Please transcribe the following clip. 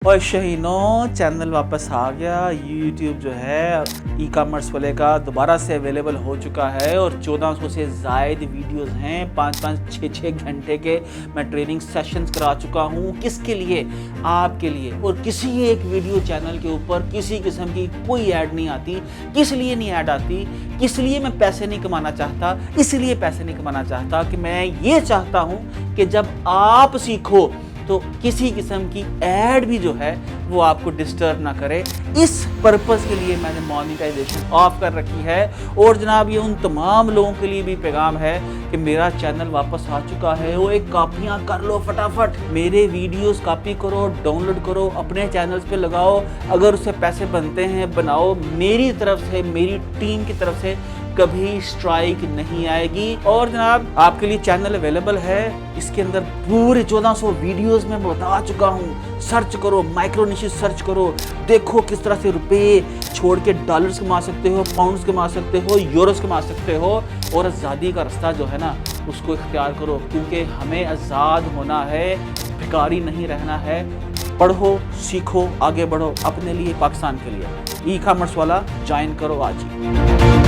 और शाहीनों चैनल वापस आ गया। यूट्यूब जो है ई कॉमर्स वाले का दोबारा से अवेलेबल हो चुका है और 1400 से ज़ायद वीडियोस हैं, 5-5, 6-6 घंटे के मैं ट्रेनिंग सेशंस करा चुका हूँ। किसके लिए? आपके लिए। और किसी एक वीडियो चैनल के ऊपर किसी किस्म की कोई ऐड नहीं आती। किस लिए नहीं ऐड आती? किस लिए मैं पैसे नहीं कमाना चाहता? इसलिए पैसे नहीं कमाना चाहता कि मैं ये चाहता हूँ कि जब आप सीखो तो किसी किस्म की ऐड भी जो है वो आपको डिस्टर्ब ना करे। इस पर्पज़ के लिए मैंने मोनेटाइजेशन ऑफ कर रखी है। और जनाब ये उन तमाम लोगों के लिए भी पैगाम है कि मेरा चैनल वापस आ चुका है। वो एक कॉपियाँ कर लो फटाफट, मेरे वीडियोस कॉपी करो, डाउनलोड करो, अपने चैनल्स पे लगाओ। अगर उससे पैसे बनते हैं बनाओ। मेरी तरफ से, मेरी टीम की तरफ से कभी स्ट्राइक नहीं आएगी। और जनाब आपके लिए चैनल अवेलेबल है, इसके अंदर पूरे 1400 वीडियोस में बता चुका हूँ। सर्च करो, माइक्रो निशेस सर्च करो, देखो किस तरह से रुपए छोड़ के डॉलर्स कमा सकते हो, पाउंड्स कमा सकते हो, यूरोस कमा सकते हो। और आज़ादी का रास्ता जो है ना उसको इख्तियार करो, क्योंकि हमें आज़ाद होना है, भिखारी नहीं रहना है। पढ़ो, सीखो, आगे बढ़ो अपने लिए, पाकिस्तान के लिए। ई कॉमर्स वाला ज्वाइन करो आज ही।